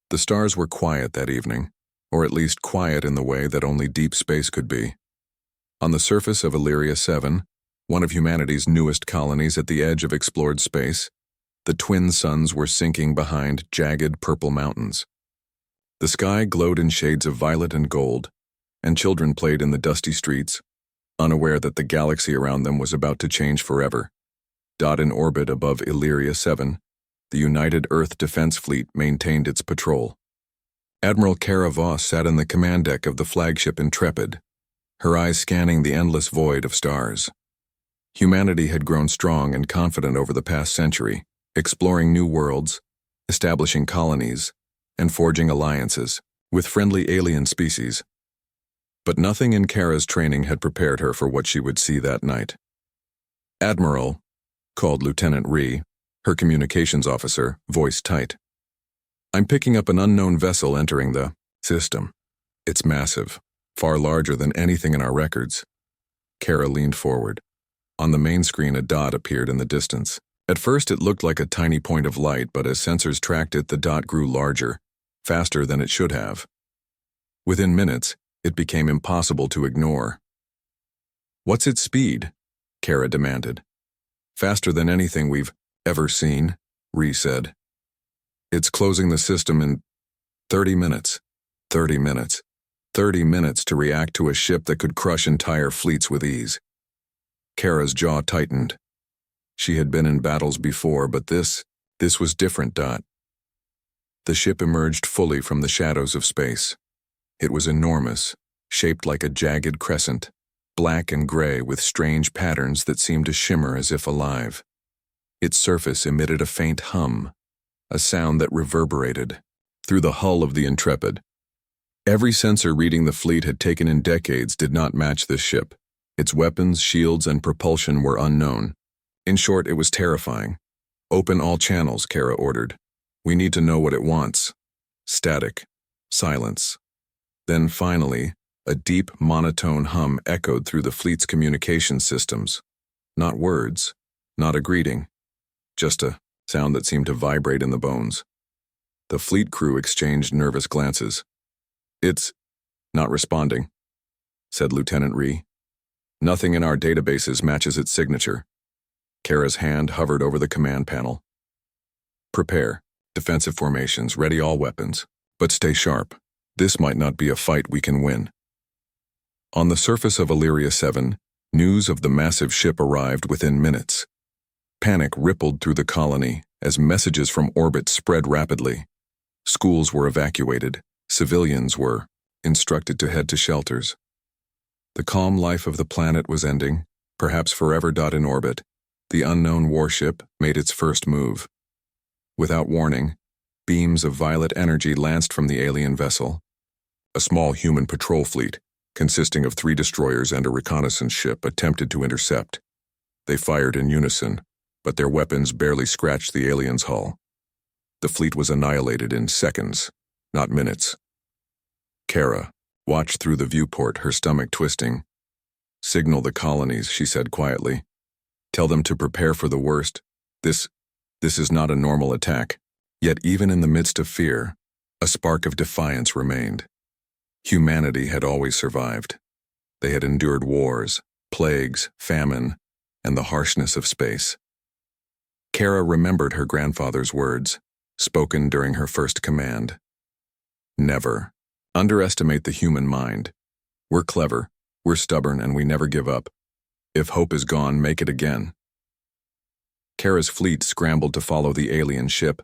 The stars were quiet that evening, or at least quiet in the way that only deep space could be. On the surface of Illyria 7, one of humanity's newest colonies at the edge of explored space, the twin suns were sinking behind jagged purple mountains. The sky glowed in shades of violet and gold, and children played in the dusty streets, unaware that the galaxy around them was about to change forever. In orbit above Illyria 7, the United Earth Defense Fleet maintained its patrol. Admiral Kara Voss sat in the command deck of the flagship Intrepid, her eyes scanning the endless void of stars. Humanity had grown strong and confident over the past century, exploring new worlds, establishing colonies, and forging alliances with friendly alien species. But nothing in Kara's training had prepared her for what she would see that night. "Admiral," called Lieutenant Rhee, her communications officer, voice tight. "I'm picking up an unknown vessel entering the system. It's massive, far larger than anything in our records." Kara leaned forward. On the main screen, a dot appeared in the distance. At first, it looked like a tiny point of light, but as sensors tracked it, the dot grew larger, faster than it should have. Within minutes, it became impossible to ignore. "What's its speed?" Kara demanded. "Faster than anything we've ever seen," Rhee said. "It's closing the system in 30 minutes. 30 minutes. 30 minutes to react to a ship that could crush entire fleets with ease." Kara's jaw tightened. She had been in battles before, but this was different. The ship emerged fully from the shadows of space. It was enormous, shaped like a jagged crescent, black and gray with strange patterns that seemed to shimmer as if alive. Its surface emitted a faint hum, a sound that reverberated through the hull of the Intrepid. Every sensor reading the fleet had taken in decades did not match this ship. Its weapons, shields, and propulsion were unknown. In short, it was terrifying. "Open all channels," Kara ordered. "We need to know what it wants." Static. Silence. Then finally, a deep, monotone hum echoed through the fleet's communication systems. Not words, not a greeting, just a sound that seemed to vibrate in the bones. The fleet crew exchanged nervous glances. "It's not responding," said Lieutenant Rhee. "Nothing in our databases matches its signature." Kara's hand hovered over the command panel. "Prepare. Defensive formations. Ready all weapons. But stay sharp. This might not be a fight we can win." On the surface of Illyria 7, news of the massive ship arrived within minutes. Panic rippled through the colony as messages from orbit spread rapidly. Schools were evacuated. Civilians were instructed to head to shelters. The calm life of the planet was ending, perhaps forever. In orbit, the unknown warship made its first move. Without warning, beams of violet energy lanced from the alien vessel. A small human patrol fleet, consisting of 3 destroyers and a reconnaissance ship, attempted to intercept. They fired in unison, but their weapons barely scratched the alien's hull. The fleet was annihilated in seconds, not minutes. Kara watched through the viewport, her stomach twisting. "Signal the colonies," she said quietly. "Tell them to prepare for the worst. This is not a normal attack." Yet even in the midst of fear, a spark of defiance remained. Humanity had always survived. They had endured wars, plagues, famine, and the harshness of space. Kara remembered her grandfather's words, spoken during her first command. "Never underestimate the human mind. We're clever, we're stubborn, and we never give up. If hope is gone, make it again." Kara's fleet scrambled to follow the alien ship,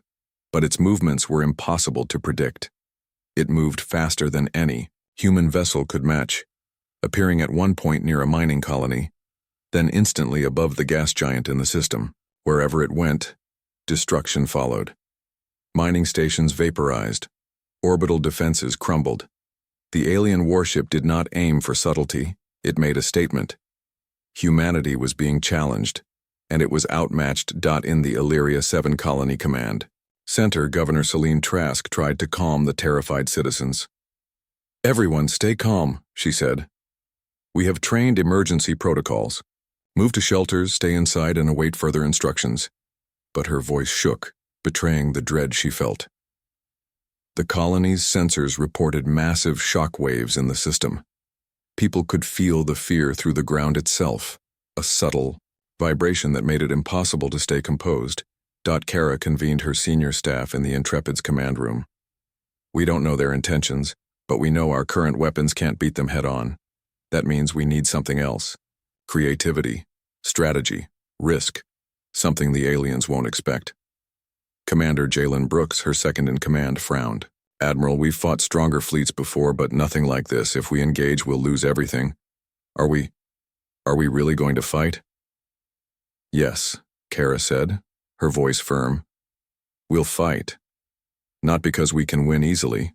but its movements were impossible to predict. It moved faster than any human vessel could match, appearing at one point near a mining colony, then instantly above the gas giant in the system. Wherever it went, destruction followed. Mining stations vaporized. Orbital defenses crumbled. The alien warship did not aim for subtlety. It made a statement. Humanity was being challenged, and it was outmatched. In the Illyria 7 Colony Command Center, Governor Celine Trask tried to calm the terrified citizens. "Everyone stay calm," she said. "We have trained emergency protocols. Move to shelters, stay inside, and await further instructions." But her voice shook, betraying the dread she felt. The colony's sensors reported massive shock waves in the system. People could feel the fear through the ground itself, a subtle vibration that made it impossible to stay composed. Kara convened her senior staff in the Intrepid's command room. We don't know their intentions, but we know our current weapons can't beat them head-on. That means we need something else. Creativity, strategy, risk, something the aliens won't expect. Commander Jalen Brooks, her second-in-command, frowned. Admiral, we've fought stronger fleets before, but nothing like this. If we engage, we'll lose everything. Are we really going to fight? Yes, Kara said, her voice firm. We'll fight. Not because we can win easily,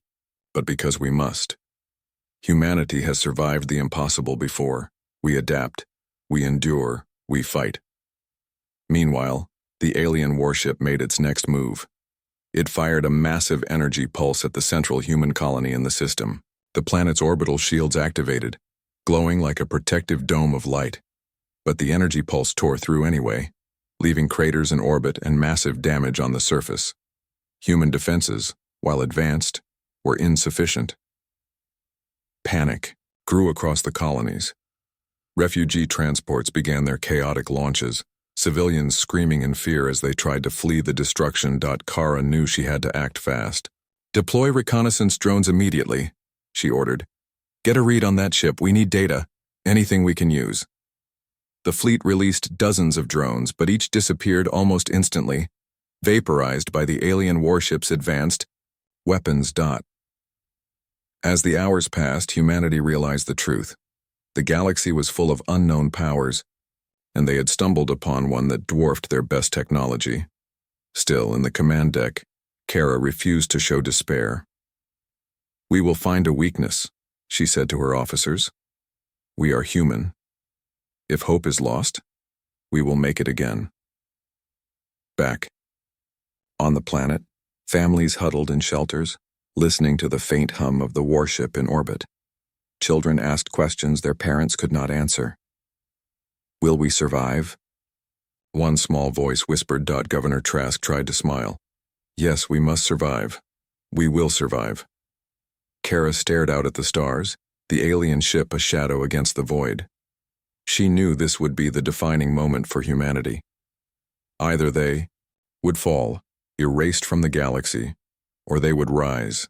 but because we must. Humanity has survived the impossible before. We adapt, we endure, we fight. Meanwhile, the alien warship made its next move. It fired a massive energy pulse at the central human colony in the system. The planet's orbital shields activated, glowing like a protective dome of light. But the energy pulse tore through anyway, leaving craters in orbit and massive damage on the surface. Human defenses, while advanced, were insufficient. Panic grew across the colonies. Refugee transports began their chaotic launches, civilians screaming in fear as they tried to flee the destruction. Kara knew she had to act fast. Deploy reconnaissance drones immediately, she ordered. Get a read on that ship. We need data. Anything we can use. The fleet released dozens of drones, but each disappeared almost instantly, vaporized by the alien warship's advanced weapons. As the hours passed, humanity realized the truth. The galaxy was full of unknown powers, and they had stumbled upon one that dwarfed their best technology. Still, in the command deck, Kara refused to show despair. We will find a weakness, she said to her officers. We are human. If hope is lost, we will make it again. Back on the planet, families huddled in shelters, listening to the faint hum of the warship in orbit. Children asked questions their parents could not answer. Will we survive? One small voice whispered. Governor Trask tried to smile. Yes, we must survive. We will survive. Kara stared out at the stars, the alien ship a shadow against the void. She knew this would be the defining moment for humanity. Either they would fall, erased from the galaxy, or they would rise,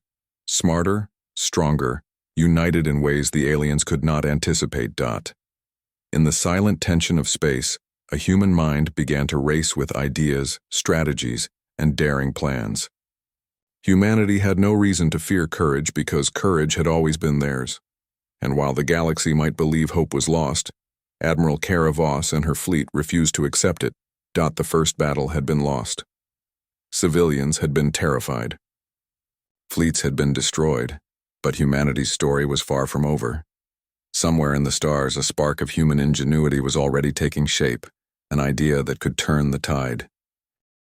smarter, stronger, united in ways the aliens could not anticipate. In the silent tension of space, a human mind began to race with ideas, strategies, and daring plans. Humanity had no reason to fear courage because courage had always been theirs. And while the galaxy might believe hope was lost, Admiral Kara Voss and her fleet refused to accept it. The first battle had been lost. Civilians had been terrified. Fleets had been destroyed, but humanity's story was far from over. Somewhere in the stars, a spark of human ingenuity was already taking shape, an idea that could turn the tide.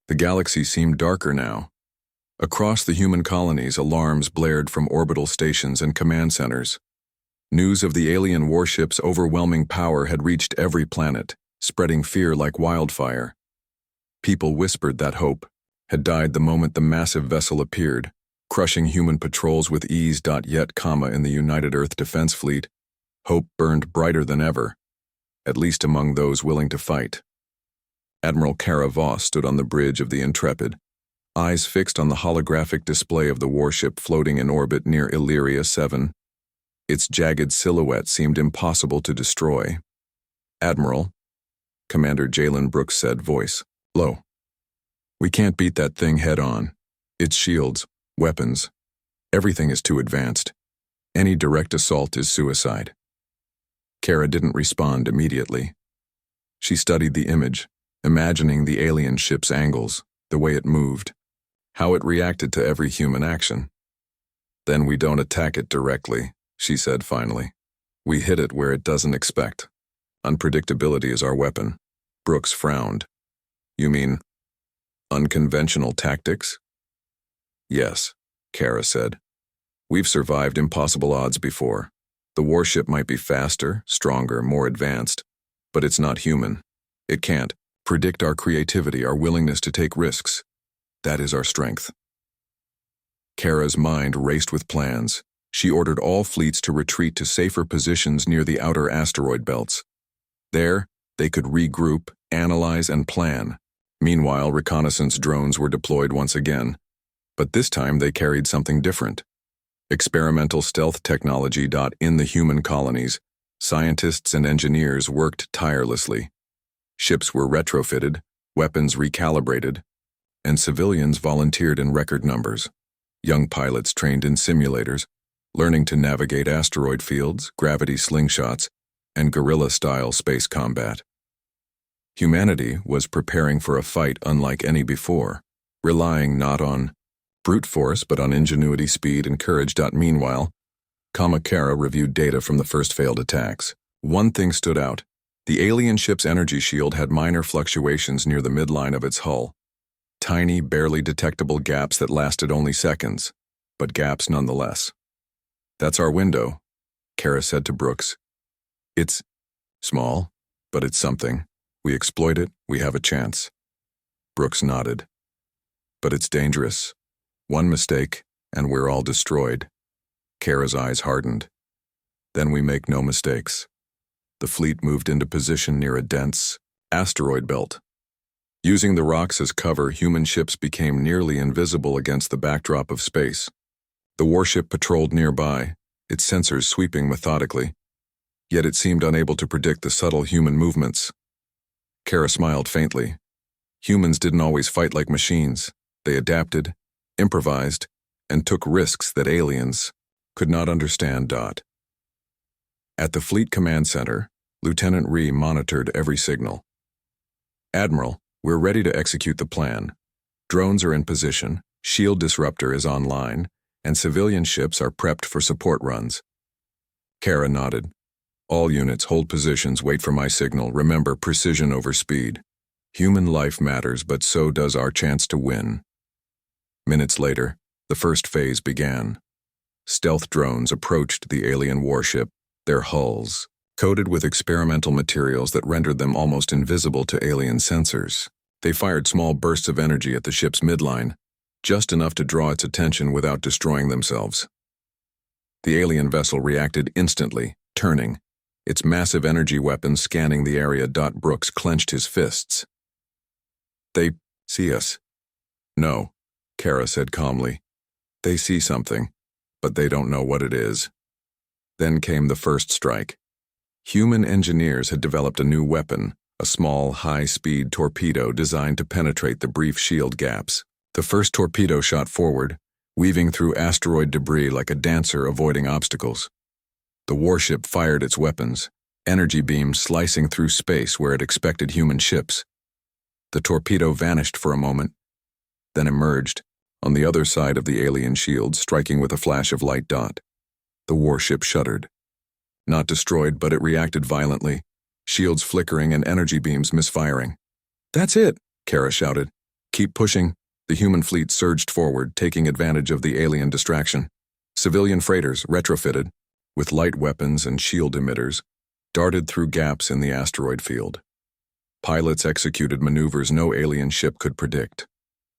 The galaxy seemed darker now. Across the human colonies, alarms blared from orbital stations and command centers. News of the alien warship's overwhelming power had reached every planet, spreading fear like wildfire. People whispered that hope had died the moment the massive vessel appeared, crushing human patrols with ease. Yet, in the United Earth Defense Fleet, hope burned brighter than ever, at least among those willing to fight. Admiral Kara Voss stood on the bridge of the Intrepid, eyes fixed on the holographic display of the warship floating in orbit near Illyria 7. Its jagged silhouette seemed impossible to destroy. Admiral, Commander Jalen Brooks said, voice low. We can't beat that thing head-on. Its shields, weapons, everything is too advanced. Any direct assault is suicide. Kara didn't respond immediately. She studied the image, imagining the alien ship's angles, the way it moved, how it reacted to every human action. Then we don't attack it directly, she said finally. We hit it where it doesn't expect. Unpredictability is our weapon. Brooks frowned. You mean unconventional tactics? Yes, Kara said. We've survived impossible odds before. The warship might be faster, stronger, more advanced, but it's not human. It can't predict our creativity, our willingness to take risks. That is our strength. Kara's mind raced with plans. She ordered all fleets to retreat to safer positions near the outer asteroid belts. There, they could regroup, analyze, and plan. Meanwhile, reconnaissance drones were deployed once again, but this time they carried something different. Experimental stealth technology. In the human colonies, scientists and engineers worked tirelessly. Ships were retrofitted, weapons recalibrated, and civilians volunteered in record numbers. Young pilots trained in simulators, learning to navigate asteroid fields, gravity slingshots, and guerrilla-style space combat. Humanity was preparing for a fight unlike any before, relying not on brute force but on ingenuity, speed, and courage. Meanwhile, Kara reviewed data from the first failed attacks. One thing stood out. The alien ship's energy shield had minor fluctuations near the midline of its hull. Tiny, barely detectable gaps that lasted only seconds, but gaps nonetheless. "That's our window," Kara said to Brooks. "It's small, but it's something. We exploit it, we have a chance." Brooks nodded. "But it's dangerous. One mistake, and we're all destroyed." Kara's eyes hardened. "Then we make no mistakes." The fleet moved into position near a dense asteroid belt. Using the rocks as cover, human ships became nearly invisible against the backdrop of space. The warship patrolled nearby, its sensors sweeping methodically, yet it seemed unable to predict the subtle human movements. Kara smiled faintly. Humans didn't always fight like machines. They adapted, improvised, and took risks that aliens could not understand. At the Fleet Command Center, Lieutenant Rhee monitored every signal. "Admiral, we're ready to execute the plan. Drones are in position, shield disruptor is online, and civilian ships are prepped for support runs." Kara nodded. "All units hold positions, wait for my signal. Remember, precision over speed. Human life matters, but so does our chance to win." Minutes later, the first phase began. Stealth drones approached the alien warship, their hulls coated with experimental materials that rendered them almost invisible to alien sensors. They fired small bursts of energy at the ship's midline, just enough to draw its attention without destroying themselves. The alien vessel reacted instantly, turning, its massive energy weapons scanning the area. Brooks clenched his fists. "They see us." "No," Kara said calmly. "They see something, but they don't know what it is." Then came the first strike. Human engineers had developed a new weapon, a small, high-speed torpedo designed to penetrate the brief shield gaps. The first torpedo shot forward, weaving through asteroid debris like a dancer avoiding obstacles. The warship fired its weapons, energy beams slicing through space where it expected human ships. The torpedo vanished for a moment, then emerged, on the other side of the alien shield, striking with a flash of light. The warship shuddered. Not destroyed, but it reacted violently, shields flickering and energy beams misfiring. "That's it," Kara shouted. "Keep pushing." The human fleet surged forward, taking advantage of the alien distraction. Civilian freighters, retrofitted, with light weapons and shield emitters, darted through gaps in the asteroid field. Pilots executed maneuvers no alien ship could predict.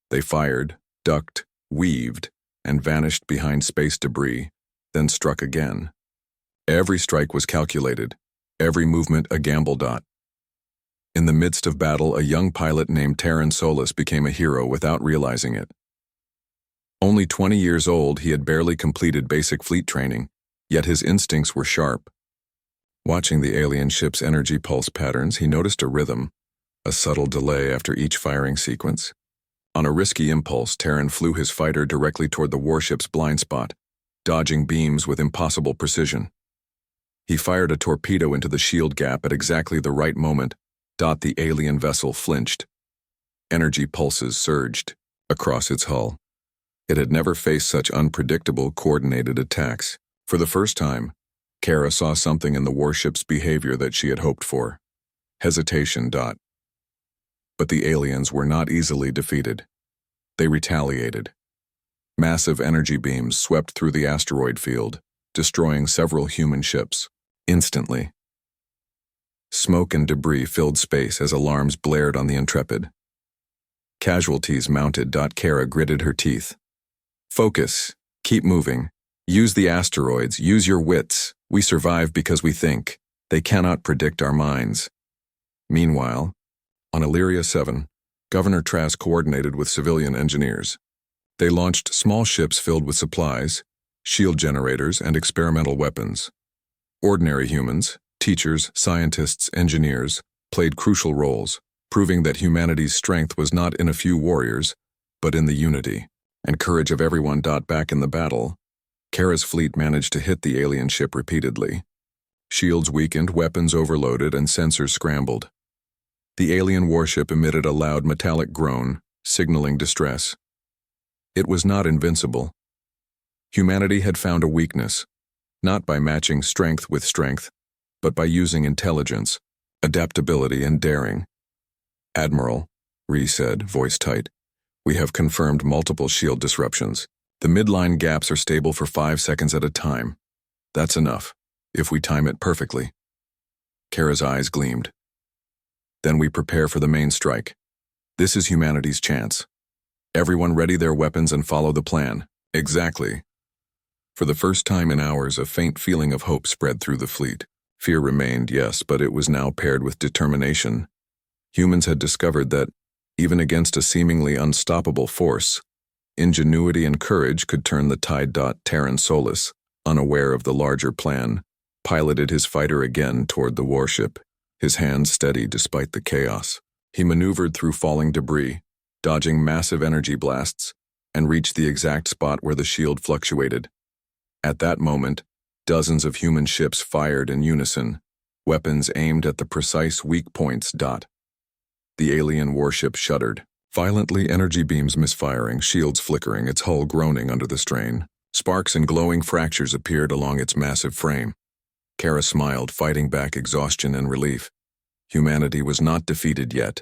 They fired, ducked, weaved, and vanished behind space debris, then struck again. Every strike was calculated, every movement a gamble. In the midst of battle, a young pilot named Terran Solis became a hero without realizing it. Only 20 years old, he had barely completed basic fleet training, yet his instincts were sharp. Watching the alien ship's energy pulse patterns, he noticed a rhythm, a subtle delay after each firing sequence. On a risky impulse, Terran flew his fighter directly toward the warship's blind spot, dodging beams with impossible precision. He fired a torpedo into the shield gap at exactly the right moment. The alien vessel flinched. Energy pulses surged across its hull. It had never faced such unpredictable, coordinated attacks. For the first time, Kara saw something in the warship's behavior that she had hoped for. Hesitation. But the aliens were not easily defeated. They retaliated. Massive energy beams swept through the asteroid field, destroying several human ships. Instantly. Smoke and debris filled space as alarms blared on the Intrepid. Casualties mounted. Kara gritted her teeth. Focus. Keep moving. Use the asteroids. Use your wits. We survive because we think. They cannot predict our minds. Meanwhile, on Illyria 7, Governor Trask coordinated with civilian engineers. They launched small ships filled with supplies, shield generators, and experimental weapons. Ordinary humans, teachers, scientists, engineers, played crucial roles, proving that humanity's strength was not in a few warriors, but in the unity and courage of everyone. Back in the battle, Kara's fleet managed to hit the alien ship repeatedly. Shields weakened, weapons overloaded, and sensors scrambled. The alien warship emitted a loud metallic groan, signaling distress. It was not invincible. Humanity had found a weakness, not by matching strength with strength, but by using intelligence, adaptability, and daring. "Admiral," Ree said, voice tight, "we have confirmed multiple shield disruptions. The midline gaps are stable for 5 seconds at a time. That's enough, if we time it perfectly." Kara's eyes gleamed. "Then we prepare for the main strike. This is humanity's chance. Everyone ready their weapons and follow the plan." "Exactly." For the first time in hours, a faint feeling of hope spread through the fleet. Fear remained, yes, but it was now paired with determination. Humans had discovered that, even against a seemingly unstoppable force, ingenuity and courage could turn the tide. Terran Solis, unaware of the larger plan, piloted his fighter again toward the warship, his hands steady despite the chaos. He maneuvered through falling debris, dodging massive energy blasts, and reached the exact spot where the shield fluctuated. At that moment, dozens of human ships fired in unison, weapons aimed at the precise weak points. The alien warship shuddered. Violently, energy beams misfiring, shields flickering, its hull groaning under the strain. Sparks and glowing fractures appeared along its massive frame. Kara smiled, fighting back exhaustion and relief. Humanity was not defeated yet.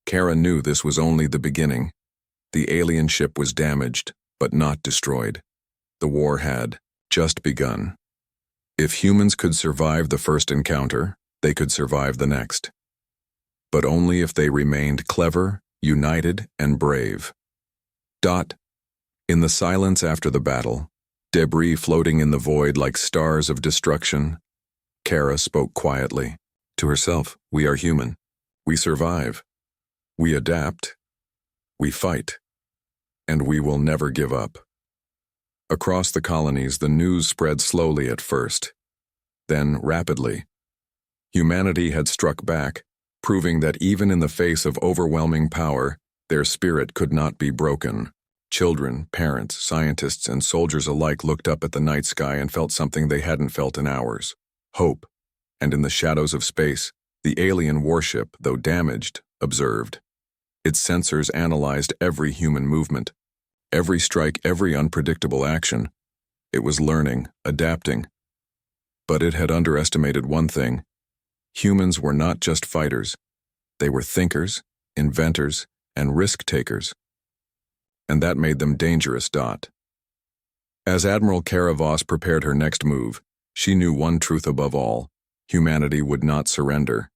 Kara knew this was only the beginning. The alien ship was damaged, but not destroyed. The war had just begun. If humans could survive the first encounter, they could survive the next. But only if they remained clever, united, and brave. In the silence after the battle, debris floating in the void like stars of destruction, Kara spoke quietly. To herself, "We are human. We survive. We adapt. We fight. And we will never give up." Across the colonies, the news spread slowly at first, then rapidly. Humanity had struck back, proving that even in the face of overwhelming power, their spirit could not be broken. Children, parents, scientists, and soldiers alike looked up at the night sky and felt something they hadn't felt in hours: hope. And in the shadows of space, the alien warship, though damaged, observed. Its sensors analyzed every human movement, every strike, every unpredictable action. It was learning, adapting. But it had underestimated one thing. Humans were not just fighters. They were thinkers, inventors, and risk-takers. And that made them dangerous. As Admiral Kara Voss prepared her next move, she knew one truth above all: humanity would not surrender.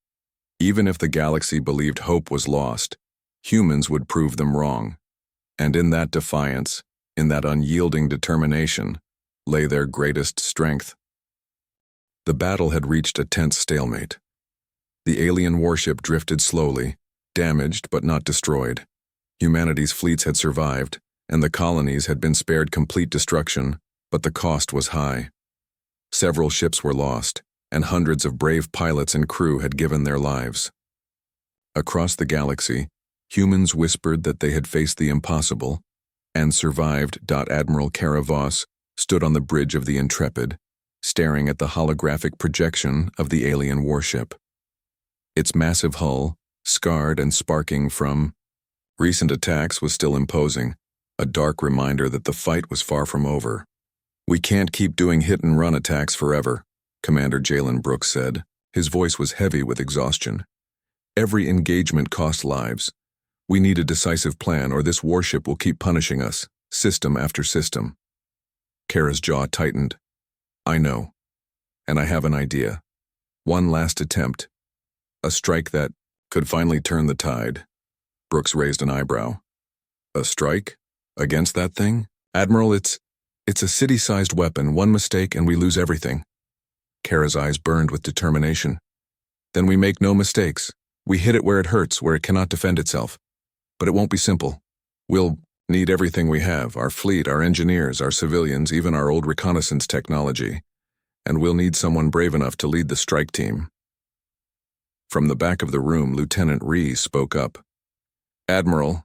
Even if the galaxy believed hope was lost, humans would prove them wrong. And in that defiance, in that unyielding determination, lay their greatest strength. The battle had reached a tense stalemate. The alien warship drifted slowly, damaged but not destroyed. Humanity's fleets had survived, and the colonies had been spared complete destruction, but the cost was high. Several ships were lost, and hundreds of brave pilots and crew had given their lives. Across the galaxy, humans whispered that they had faced the impossible and survived. Admiral Kara Voss stood on the bridge of the Intrepid, staring at the holographic projection of the alien warship. Its massive hull, scarred and sparking from recent attacks, was still imposing, a dark reminder that the fight was far from over. "We can't keep doing hit-and-run attacks forever," Commander Jalen Brooks said. His voice was heavy with exhaustion. "Every engagement costs lives. We need a decisive plan, or this warship will keep punishing us, system after system." Kara's jaw tightened. "I know. And I have an idea. One last attempt. A strike that could finally turn the tide." Brooks raised an eyebrow. "A strike?" Against that thing? Admiral, it's a city-sized weapon. One mistake and we lose everything. Kara's eyes burned with determination. Then we make no mistakes. We hit it where it hurts, where it cannot defend itself. But it won't be simple. We'll need everything we have, our fleet, our engineers, our civilians, even our old reconnaissance technology. And we'll need someone brave enough to lead the strike team. From the back of the room, Lieutenant Rhee spoke up. Admiral,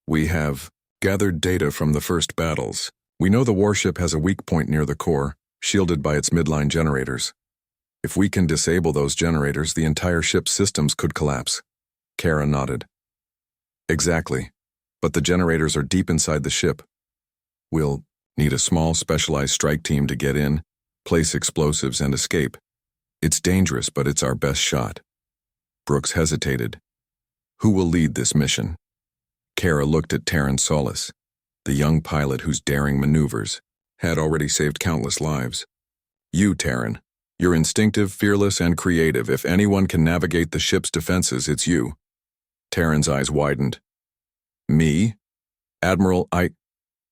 we have gathered data from the first battles. We know the warship has a weak point near the core, shielded by its midline generators. If we can disable those generators, the entire ship's systems could collapse. Kara nodded. Exactly. But the generators are deep inside the ship. We'll need a small, specialized strike team to get in, place explosives, and escape. It's dangerous, but it's our best shot. Brooks hesitated. Who will lead this mission? Kara looked at Terran Solis, the young pilot whose daring maneuvers had already saved countless lives. You, Terran. You're instinctive, fearless, and creative. If anyone can navigate the ship's defenses, it's you. Terran's eyes widened. Me? Admiral,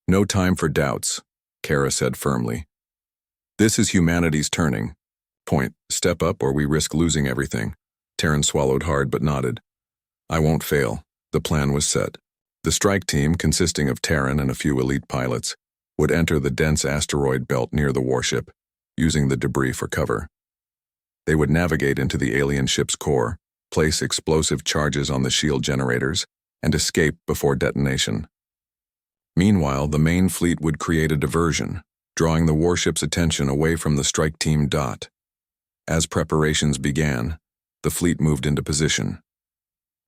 No time for doubts, Kara said firmly. This is humanity's turning point. Step up or we risk losing everything. Terran swallowed hard but nodded. I won't fail. The plan was set. The strike team, consisting of Terran and a few elite pilots, would enter the dense asteroid belt near the warship, using the debris for cover. They would navigate into the alien ship's core, place explosive charges on the shield generators, and escape before detonation. Meanwhile, the main fleet would create a diversion, drawing the warship's attention away from the strike team. As preparations began, the fleet moved into position.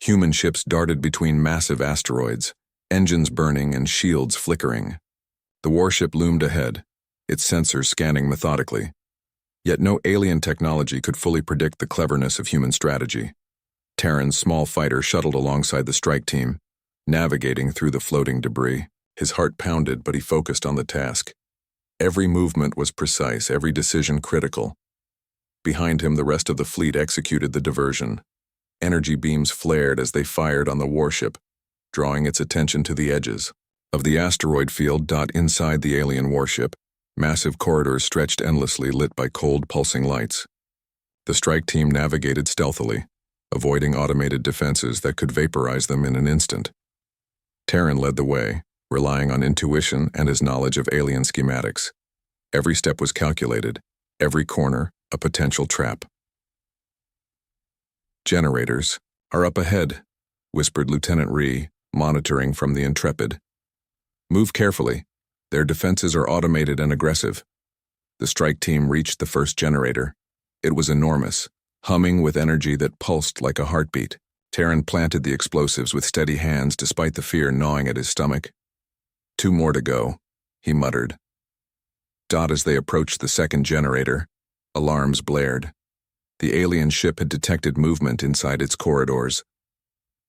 Human ships darted between massive asteroids, engines burning and shields flickering. The warship loomed ahead, its sensors scanning methodically. Yet no alien technology could fully predict the cleverness of human strategy. Terran's small fighter shuttled alongside the strike team, navigating through the floating debris. His heart pounded, but he focused on the task. Every movement was precise, every decision critical. Behind him, the rest of the fleet executed the diversion. Energy beams flared as they fired on the warship, drawing its attention to the edges of the asteroid field. Inside the alien warship, massive corridors stretched endlessly, lit by cold, pulsing lights. The strike team navigated stealthily, avoiding automated defenses that could vaporize them in an instant. Terran led the way, relying on intuition and his knowledge of alien schematics. Every step was calculated, every corner a potential trap. Generators are up ahead, whispered Lieutenant Rhee, monitoring from the Intrepid. Move carefully. Their defenses are automated and aggressive. The strike team reached the first generator. It was enormous, humming with energy that pulsed like a heartbeat. Terran planted the explosives with steady hands despite the fear gnawing at his stomach. 2 more to go, he muttered. As they approached the second generator, alarms blared. The alien ship had detected movement inside its corridors.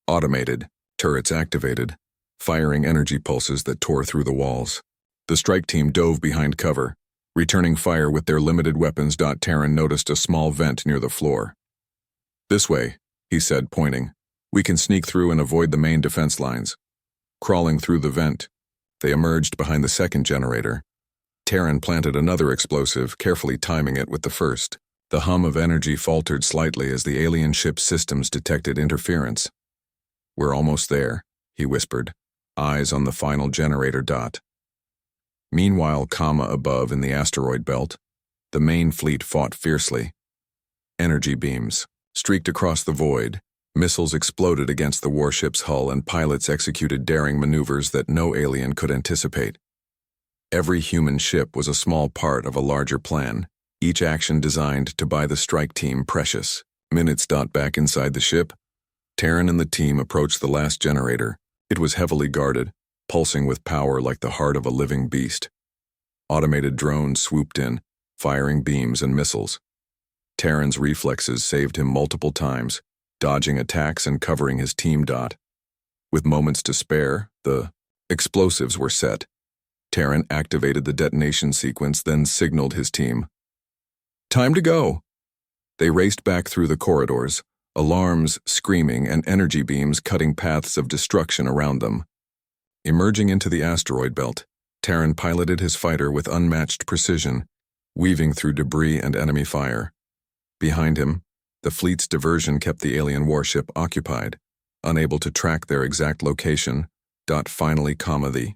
Automated, turrets activated, firing energy pulses that tore through the walls. The strike team dove behind cover, returning fire with their limited weapons. Terran noticed a small vent near the floor. This way, he said, pointing. We can sneak through and avoid the main defense lines. Crawling through the vent, they emerged behind the second generator. Terran planted another explosive, carefully timing it with the first. The hum of energy faltered slightly as the alien ship's systems detected interference. We're almost there, he whispered, eyes on the final generator. Meanwhile, above in the asteroid belt, the main fleet fought fiercely. Energy beams streaked across the void, missiles exploded against the warship's hull, and pilots executed daring maneuvers that no alien could anticipate. Every human ship was a small part of a larger plan, each action designed to buy the strike team precious minutes. Back inside the ship, Terran and the team approached the last generator. It was heavily guarded, pulsing with power like the heart of a living beast. Automated drones swooped in, firing beams and missiles. Terran's reflexes saved him multiple times, dodging attacks and covering his team. With moments to spare, the explosives were set. Terran activated the detonation sequence, then signaled his team. Time to go! They raced back through the corridors, alarms screaming and energy beams cutting paths of destruction around them. Emerging into the asteroid belt, Terran piloted his fighter with unmatched precision, weaving through debris and enemy fire. Behind him, the fleet's diversion kept the alien warship occupied, unable to track their exact location. Finally, the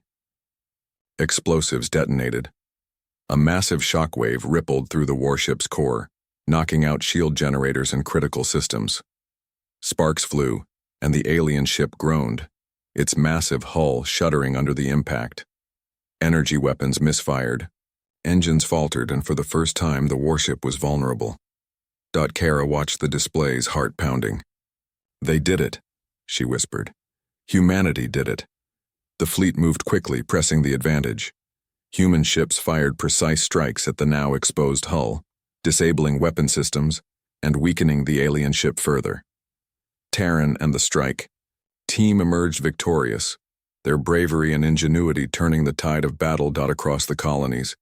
explosives detonated. A massive shockwave rippled through the warship's core, knocking out shield generators and critical systems. Sparks flew, and the alien ship groaned, its massive hull shuddering under the impact. Energy weapons misfired. Engines faltered, and for the first time the warship was vulnerable. Kara watched the displays, heart pounding. "They did it," she whispered. "Humanity did it." The fleet moved quickly, pressing the advantage. Human ships fired precise strikes at the now exposed hull, disabling weapon systems and weakening the alien ship further. Terran and the strike team emerged victorious, their bravery and ingenuity turning the tide of battle. Across the colonies,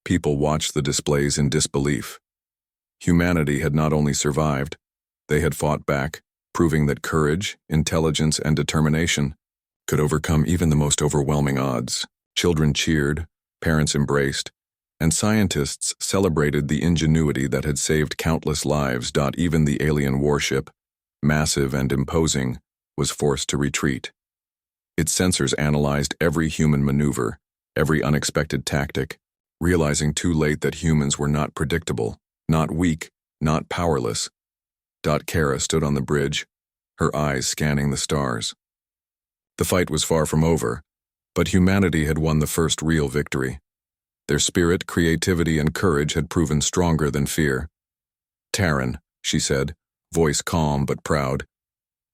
people watched the displays in disbelief. Humanity had not only survived, they had fought back, proving that courage, intelligence, and determination could overcome even the most overwhelming odds. Children cheered, parents embraced, and scientists celebrated the ingenuity that had saved countless lives. Even the alien warship, massive and imposing, was forced to retreat. Its sensors analyzed every human maneuver, every unexpected tactic, realizing too late that humans were not predictable, not weak, not powerless. Kara stood on the bridge, her eyes scanning the stars. The fight was far from over, but humanity had won the first real victory. Their spirit, creativity, and courage had proven stronger than fear. "Terran," she said, voice calm but proud,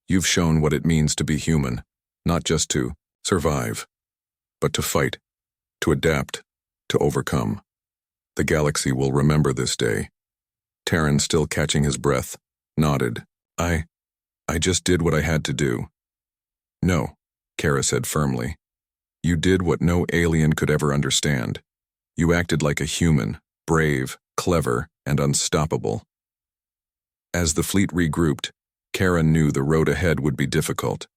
"you've shown what it means to be human, not just to survive, but to fight, to adapt, to overcome. The galaxy will remember this day." Terran, still catching his breath, nodded. I just did what I had to do." "No," Kara said firmly. "You did what no alien could ever understand. You acted like a human, brave, clever, and unstoppable." As the fleet regrouped, Kara knew the road ahead would be difficult.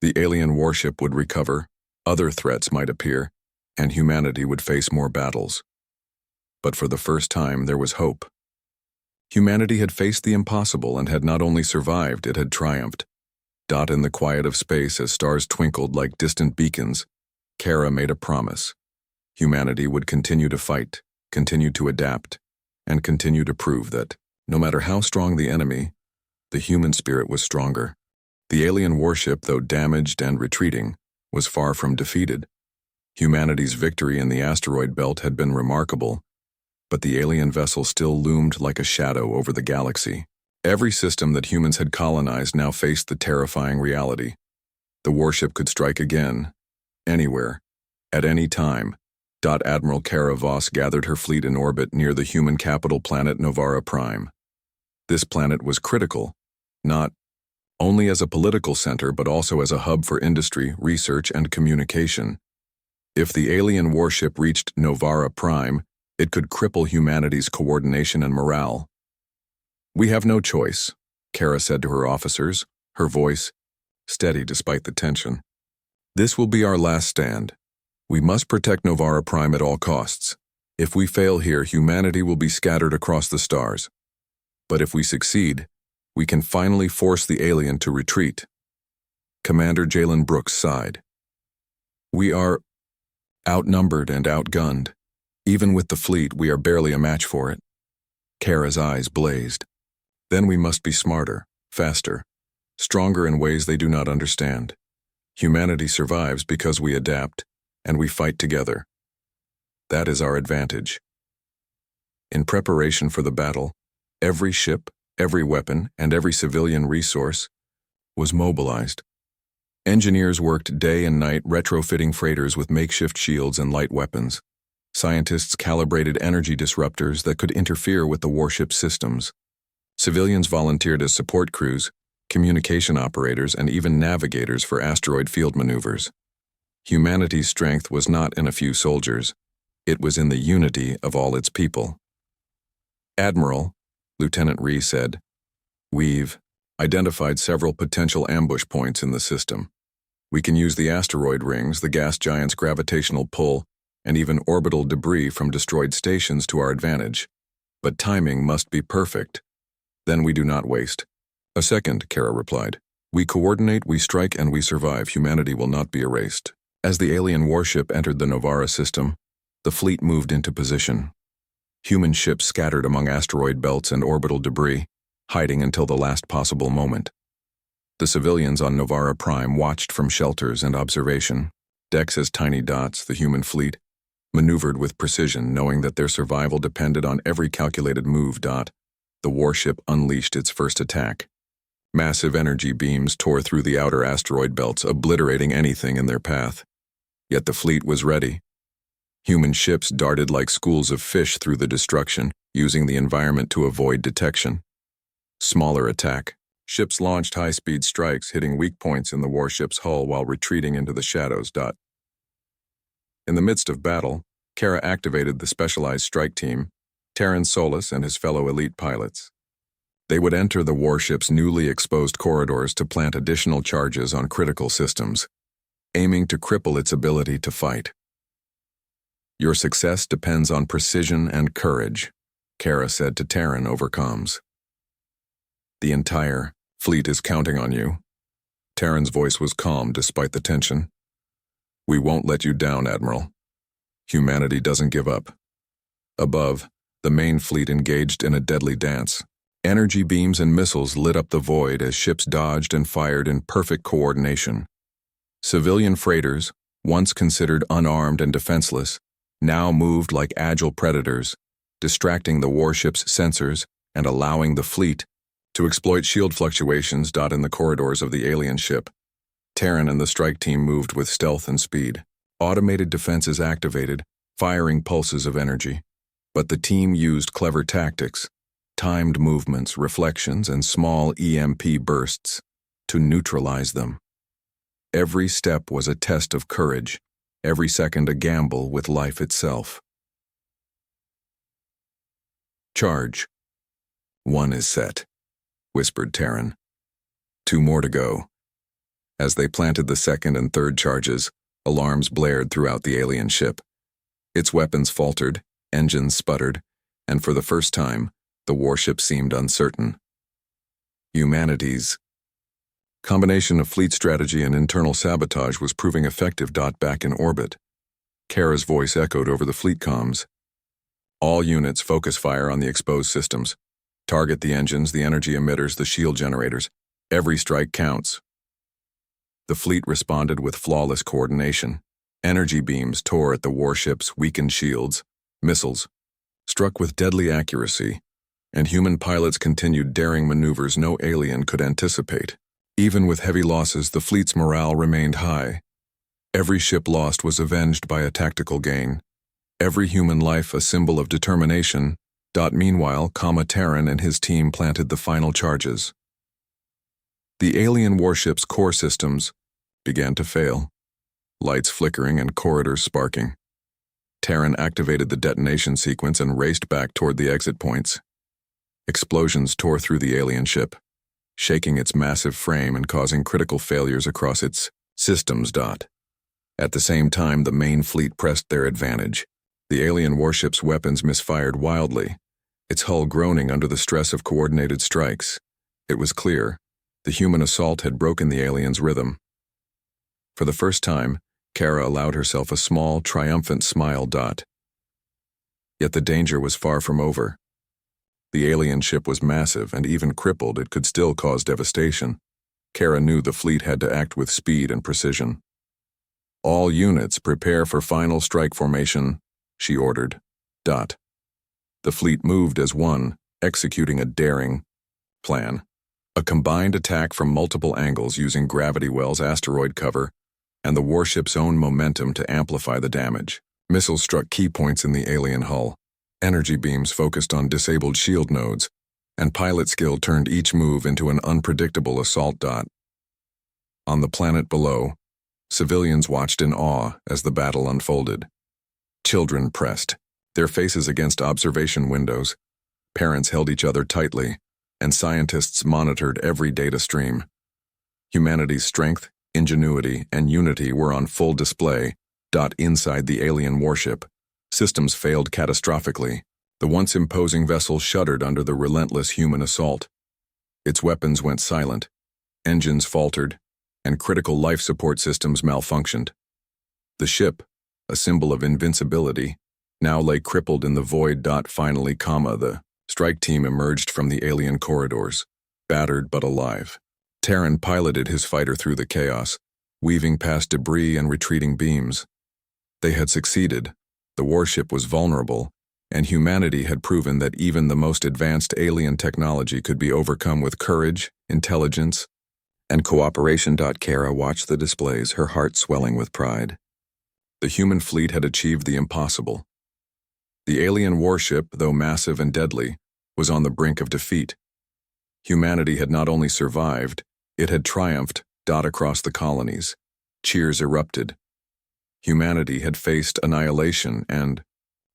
The alien warship would recover, other threats might appear, and humanity would face more battles. But for the first time, there was hope. Humanity had faced the impossible and had not only survived, it had triumphed. In the quiet of space, as stars twinkled like distant beacons, Kara made a promise. Humanity would continue to fight, continue to adapt, and continue to prove that, no matter how strong the enemy, the human spirit was stronger. The alien warship, though damaged and retreating, was far from defeated. Humanity's victory in the asteroid belt had been remarkable, but the alien vessel still loomed like a shadow over the galaxy. Every system that humans had colonized now faced the terrifying reality. The warship could strike again, anywhere, at any time. Admiral Kara Voss gathered her fleet in orbit near the human capital planet Novara Prime. This planet was critical, not only as a political center but also as a hub for industry, research, and communication. If the alien warship reached Novara Prime, it could cripple humanity's coordination and morale. "We have no choice," Kara said to her officers, her voice steady despite the tension. "This will be our last stand. We must protect Novara Prime at all costs. If we fail here, humanity will be scattered across the stars. But if we succeed, we can finally force the alien to retreat." Commander Jalen Brooks sighed. "We are outnumbered and outgunned. Even with the fleet, we are barely a match for it." Kara's eyes blazed. "Then we must be smarter, faster, stronger in ways they do not understand. Humanity survives because we adapt, and we fight together. That is our advantage." In preparation for the battle, every ship, every weapon, and every civilian resource was mobilized. Engineers worked day and night retrofitting freighters with makeshift shields and light weapons. Scientists calibrated energy disruptors that could interfere with the warship's systems. Civilians volunteered as support crews, communication operators, and even navigators for asteroid field maneuvers. Humanity's strength was not in a few soldiers. It was in the unity of all its people. "Admiral," Lieutenant Rhee said, "we've identified several potential ambush points in the system. We can use the asteroid rings, the gas giant's gravitational pull, and even orbital debris from destroyed stations to our advantage. But timing must be perfect. Then we do not waste. A second, Kara replied. We coordinate, we strike, and we survive. Humanity will not be erased. As the alien warship entered the Novara system, the fleet moved into position. Human ships scattered among asteroid belts and orbital debris, hiding until the last possible moment. The civilians on Novara Prime watched from shelters and observation, decks as tiny dots. The human fleet maneuvered with precision, knowing that their survival depended on every calculated move. The warship unleashed its first attack. Massive energy beams tore through the outer asteroid belts, obliterating anything in their path. Yet the fleet was ready. Human ships darted like schools of fish through the destruction, using the environment to avoid detection. Smaller attack. Ships launched high-speed strikes, hitting weak points in the warship's hull while retreating into the shadows. In the midst of battle, Kara activated the specialized strike team, Terran Solis and his fellow elite pilots. They would enter the warship's newly exposed corridors to plant additional charges on critical systems, aiming to cripple its ability to fight. Your success depends on precision and courage, Kara said to Terran over comms. The entire fleet is counting on you. Terran's voice was calm despite the tension. We won't let you down, Admiral. Humanity doesn't give up. Above, the main fleet engaged in a deadly dance. Energy beams and missiles lit up the void as ships dodged and fired in perfect coordination. Civilian freighters, once considered unarmed and defenseless, now moved like agile predators, distracting the warship's sensors and allowing the fleet to exploit shield fluctuations. In the corridors of the alien ship, Terran and the strike team moved with stealth and speed. Automated defenses activated, firing pulses of energy. But the team used clever tactics, timed movements, reflections, and small EMP bursts to neutralize them. Every step was a test of courage, every second a gamble with life itself. Charge. 1 is set, whispered Terran. 2 more to go. As they planted the second and third charges, alarms blared throughout the alien ship. Its weapons faltered, engines sputtered, and for the first time, the warship seemed uncertain. Humanity's combination of fleet strategy and internal sabotage was proving effective. Back in orbit, Kara's voice echoed over the fleet comms. All units focus fire on the exposed systems. Target the engines, the energy emitters, the shield generators. Every strike counts. The fleet responded with flawless coordination. Energy beams tore at the warship's weakened shields. Missiles struck with deadly accuracy, and human pilots continued daring maneuvers no alien could anticipate. Even with heavy losses, the fleet's morale remained high. Every ship lost was avenged by a tactical gain. Every human life a symbol of determination. Meanwhile, Terran and his team planted the final charges. The alien warship's core systems began to fail, lights flickering and corridors sparking. Terran activated the detonation sequence and raced back toward the exit points. Explosions tore through the alien ship, shaking its massive frame and causing critical failures across its systems. At the same time, the main fleet pressed their advantage. The alien warship's weapons misfired wildly, its hull groaning under the stress of coordinated strikes. It was clear, the human assault had broken the aliens' rhythm. For the first time, Kara allowed herself a small, triumphant smile. Yet the danger was far from over. The alien ship was massive, and even crippled, it could still cause devastation. Kara knew the fleet had to act with speed and precision. All units prepare for final strike formation, she ordered. The fleet moved as one, executing a daring plan. A combined attack from multiple angles using gravity wells, asteroid cover, and the warship's own momentum to amplify the damage. Missiles struck key points in the alien hull. Energy beams focused on disabled shield nodes, and pilot skill turned each move into an unpredictable assault. On the planet below, civilians watched in awe as the battle unfolded. Children pressed, their faces against observation windows. Parents held each other tightly, and scientists monitored every data stream. Humanity's strength, ingenuity, and unity were on full display. Inside the alien warship, systems failed catastrophically. The once imposing vessel shuddered under the relentless human assault. Its weapons went silent, engines faltered, and critical life support systems malfunctioned. The ship, a symbol of invincibility, now lay crippled in the void. Finally, the strike team emerged from the alien corridors, battered but alive. Terran piloted his fighter through the chaos, weaving past debris and retreating beams. They had succeeded, the warship was vulnerable, and humanity had proven that even the most advanced alien technology could be overcome with courage, intelligence, and cooperation. Kara watched the displays, her heart swelling with pride. The human fleet had achieved the impossible. The alien warship, though massive and deadly, was on the brink of defeat. Humanity had not only survived, it had triumphed. Across the colonies, cheers erupted. Humanity had faced annihilation and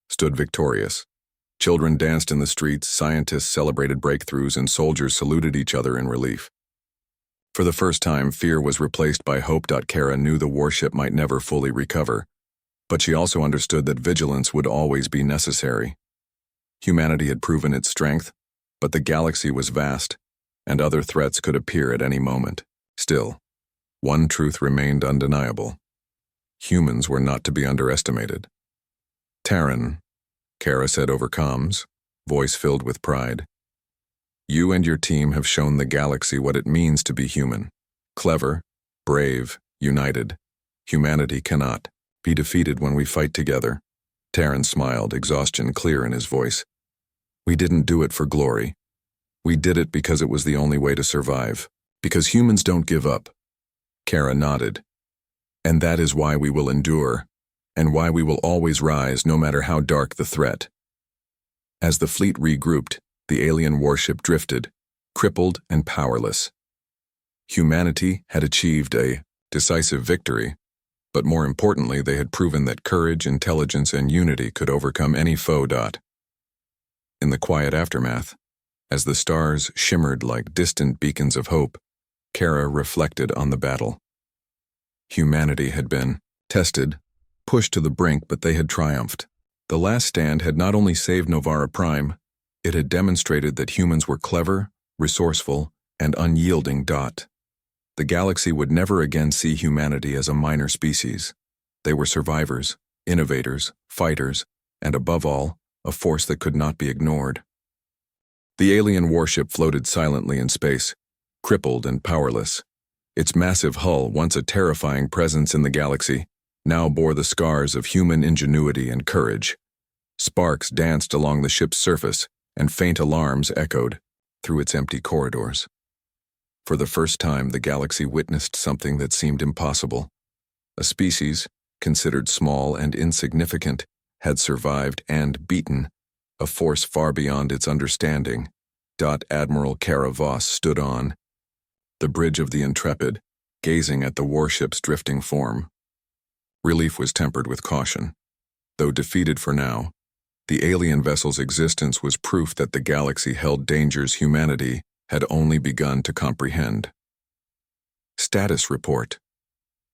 stood victorious. Children danced in the streets, scientists celebrated breakthroughs, and soldiers saluted each other in relief. For the first time, fear was replaced by hope. Kara knew the warship might never fully recover, but she also understood that vigilance would always be necessary. Humanity had proven its strength, but the galaxy was vast, and other threats could appear at any moment. Still, one truth remained undeniable. Humans were not to be underestimated. Terran, Kara said over comms, voice filled with pride. You and your team have shown the galaxy what it means to be human. Clever, brave, united. Humanity cannot be defeated when we fight together. Terran smiled, exhaustion clear in his voice. We didn't do it for glory. We did it because it was the only way to survive. Because humans don't give up. Kara nodded. And that is why we will endure, and why we will always rise no matter how dark the threat. As the fleet regrouped, the alien warship drifted, crippled and powerless. Humanity had achieved a decisive victory, but more importantly, they had proven that courage, intelligence, and unity could overcome any foe. In the quiet aftermath, as the stars shimmered like distant beacons of hope, Kara reflected on the battle. Humanity had been tested, pushed to the brink, but they had triumphed. The last stand had not only saved Novara Prime, it had demonstrated that humans were clever, resourceful, and unyielding. The galaxy would never again see humanity as a minor species. They were survivors, innovators, fighters, and above all, a force that could not be ignored. The alien warship floated silently in space, crippled and powerless. Its massive hull, once a terrifying presence in the galaxy, now bore the scars of human ingenuity and courage. Sparks danced along the ship's surface, and faint alarms echoed through its empty corridors. For the first time, the galaxy witnessed something that seemed impossible. A species, considered small and insignificant, had survived and beaten a force far beyond its understanding. Admiral Kara Voss stood on the bridge of the Intrepid, gazing at the warship's drifting form. Relief was tempered with caution. Though defeated for now, the alien vessel's existence was proof that the galaxy held dangers humanity had only begun to comprehend. Status report,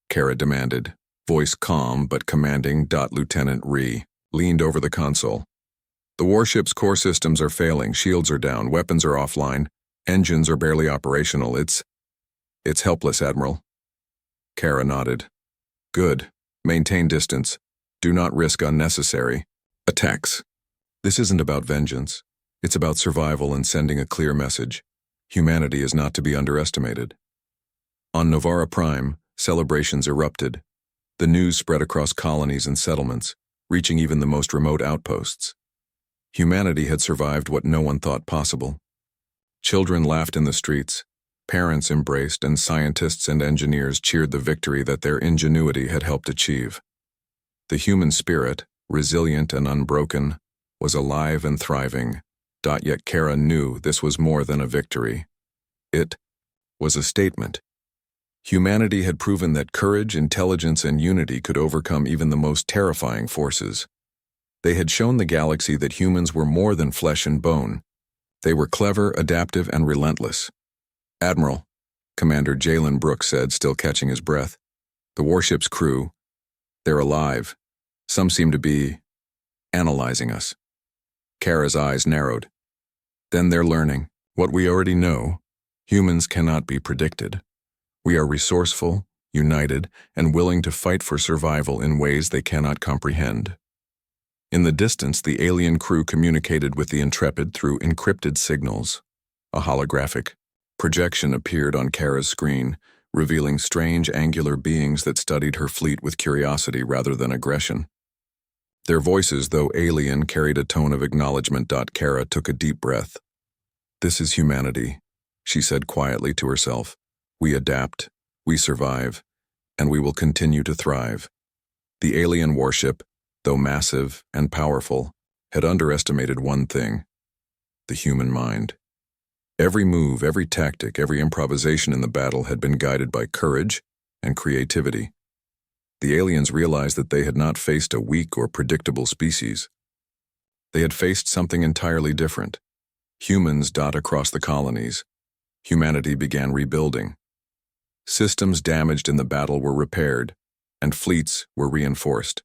Kara demanded, voice calm but commanding. Lieutenant Rhee leaned over the console. The warship's core systems are failing, shields are down, weapons are offline, engines are barely operational. It's helpless, Admiral. Kara nodded. Good. Maintain distance. Do not risk unnecessary attacks. This isn't about vengeance. It's about survival and sending a clear message. Humanity is not to be underestimated. On Novara Prime, celebrations erupted. The news spread across colonies and settlements, reaching even the most remote outposts. Humanity had survived what no one thought possible. Children laughed in the streets, parents embraced, and scientists and engineers cheered the victory that their ingenuity had helped achieve. The human spirit, resilient and unbroken, was alive and thriving. Yet Kara knew this was more than a victory. It was a statement. Humanity had proven that courage, intelligence, and unity could overcome even the most terrifying forces. They had shown the galaxy that humans were more than flesh and bone. They were clever, adaptive, and relentless. Admiral, Commander Jalen Brooks said, still catching his breath. The warship's crew, they're alive. Some seem to be analyzing us. Kara's eyes narrowed. Then they're learning what we already know. Humans cannot be predicted. We are resourceful, united, and willing to fight for survival in ways they cannot comprehend. In the distance, the alien crew communicated with the Intrepid through encrypted signals. A holographic projection appeared on Kara's screen, revealing strange angular beings that studied her fleet with curiosity rather than aggression. Their voices, though alien, carried a tone of acknowledgement. Kara took a deep breath. "This is humanity," she said quietly to herself. "We adapt, we survive, and we will continue to thrive." The alien warship, though massive and powerful, had underestimated one thing: the human mind. Every move, every tactic, every improvisation in the battle had been guided by courage and creativity. The aliens realized that they had not faced a weak or predictable species. They had faced something entirely different. Humans dot across the colonies. Humanity began rebuilding. Systems damaged in the battle were repaired, and fleets were reinforced.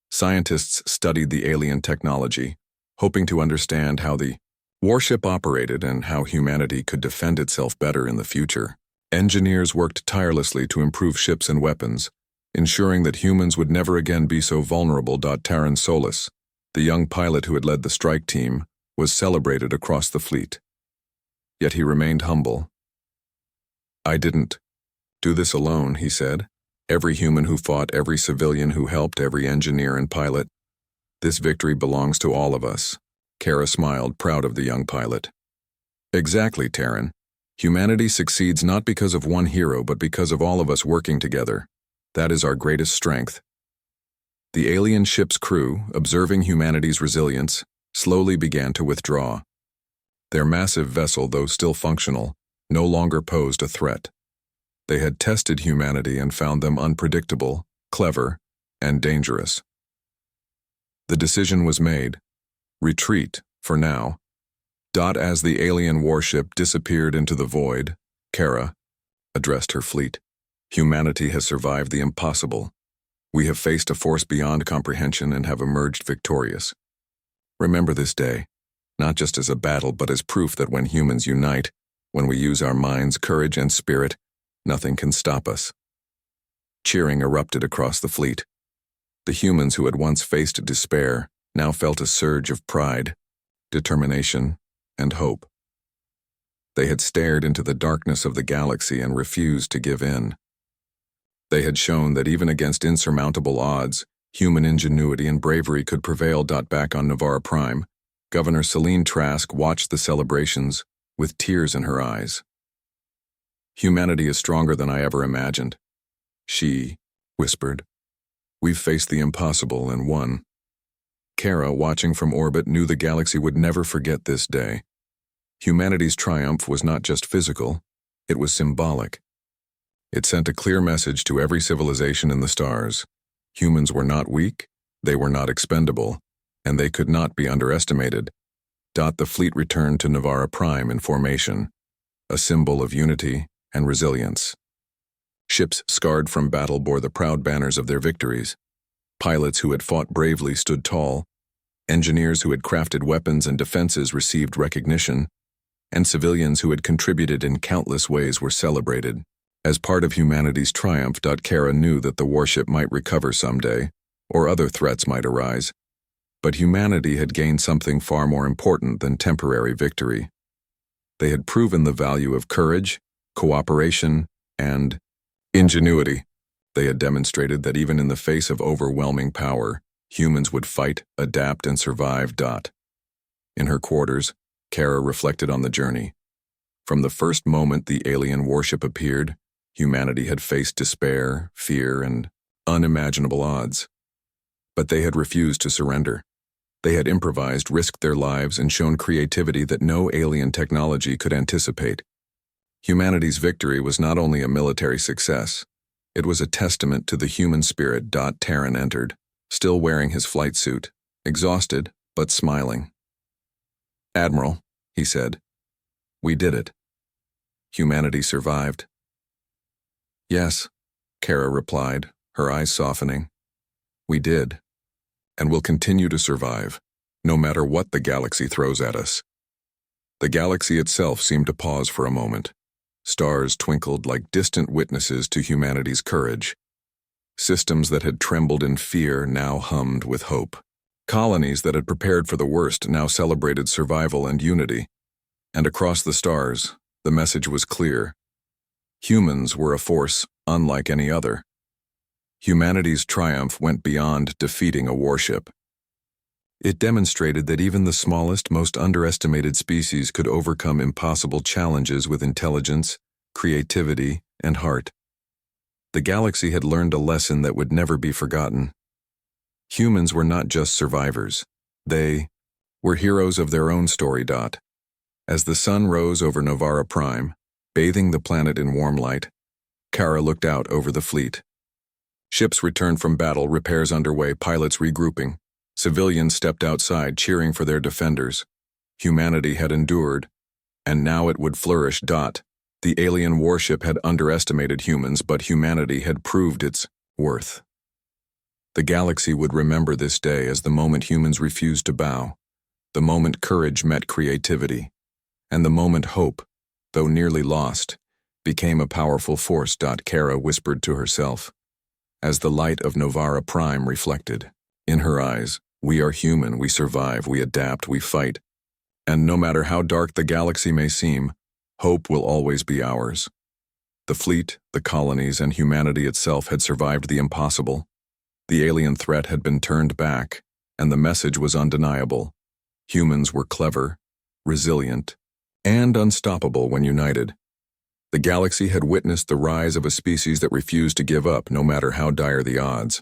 Scientists studied the alien technology, hoping to understand how the warship operated and how humanity could defend itself better in the future. Engineers worked tirelessly to improve ships and weapons, ensuring that humans would never again be so vulnerable. Terran Solis, the young pilot who had led the strike team, was celebrated across the fleet. Yet he remained humble. "I didn't do this alone," he said. "Every human who fought, every civilian who helped, every engineer and pilot. This victory belongs to all of us." Kara smiled, proud of the young pilot. "Exactly, Terran. Humanity succeeds not because of one hero, but because of all of us working together. That is our greatest strength." The alien ship's crew, observing humanity's resilience, slowly began to withdraw. Their massive vessel, though still functional, no longer posed a threat. They had tested humanity and found them unpredictable, clever, and dangerous. The decision was made. Retreat, for now. As the alien warship disappeared into the void, Kara addressed her fleet. "Humanity has survived the impossible. We have faced a force beyond comprehension and have emerged victorious. Remember this day, not just as a battle, but as proof that when humans unite, when we use our minds, courage, and spirit, nothing can stop us." Cheering erupted across the fleet. The humans who had once faced despair now felt a surge of pride, determination, and hope. They had stared into the darkness of the galaxy and refused to give in. They had shown that even against insurmountable odds, human ingenuity and bravery could prevail. Back on Navarre Prime, Governor Celine Trask watched the celebrations with tears in her eyes. "Humanity is stronger than I ever imagined," she whispered. "We've faced the impossible and won." Kara, watching from orbit, knew the galaxy would never forget this day. Humanity's triumph was not just physical, it was symbolic. It sent a clear message to every civilization in the stars. Humans were not weak, they were not expendable, and they could not be underestimated. The fleet returned to Navarre Prime in formation, a symbol of unity and resilience. Ships scarred from battle bore the proud banners of their victories. Pilots who had fought bravely stood tall. Engineers who had crafted weapons and defenses received recognition, and civilians who had contributed in countless ways were celebrated. As part of humanity's triumph, Kara knew that the warship might recover someday, or other threats might arise. But humanity had gained something far more important than temporary victory. They had proven the value of courage, cooperation, and ingenuity. They had demonstrated that even in the face of overwhelming power, humans would fight, adapt, and survive. In her quarters, Kara reflected on the journey. From the first moment the alien warship appeared, humanity had faced despair, fear, and unimaginable odds. But they had refused to surrender. They had improvised, risked their lives, and shown creativity that no alien technology could anticipate. Humanity's victory was not only a military success, it was a testament to the human spirit. Terran entered, still wearing his flight suit, exhausted but smiling. "Admiral," he said, "we did it. Humanity survived." Yes, Kara replied, her eyes softening. We did. And will continue to survive, no matter what the galaxy throws at us. The galaxy itself seemed to pause for a moment. Stars twinkled like distant witnesses to humanity's courage. Systems that had trembled in fear now hummed with hope. Colonies that had prepared for the worst now celebrated survival and unity. And across the stars, the message was clear. Humans were a force unlike any other. Humanity's triumph went beyond defeating a warship. It demonstrated that even the smallest, most underestimated species could overcome impossible challenges with intelligence, creativity, and heart. The galaxy had learned a lesson that would never be forgotten. Humans were not just survivors. They were heroes of their own story. As the sun rose over Novara Prime, bathing the planet in warm light, Kara looked out over the fleet. Ships returned from battle, repairs underway, pilots regrouping. Civilians stepped outside, cheering for their defenders. Humanity had endured, and now it would flourish. The alien warship had underestimated humans, but humanity had proved its worth. The galaxy would remember this day as the moment humans refused to bow, the moment courage met creativity, and the moment hope, though nearly lost, became a powerful force. Kara whispered to herself, as the light of Novara Prime reflected. In her eyes, we are human, we survive, we adapt, we fight. And no matter how dark the galaxy may seem, hope will always be ours. The fleet, the colonies, and humanity itself had survived the impossible. The alien threat had been turned back, and the message was undeniable. Humans were clever, resilient, and unstoppable when united. The galaxy had witnessed the rise of a species that refused to give up no matter how dire the odds.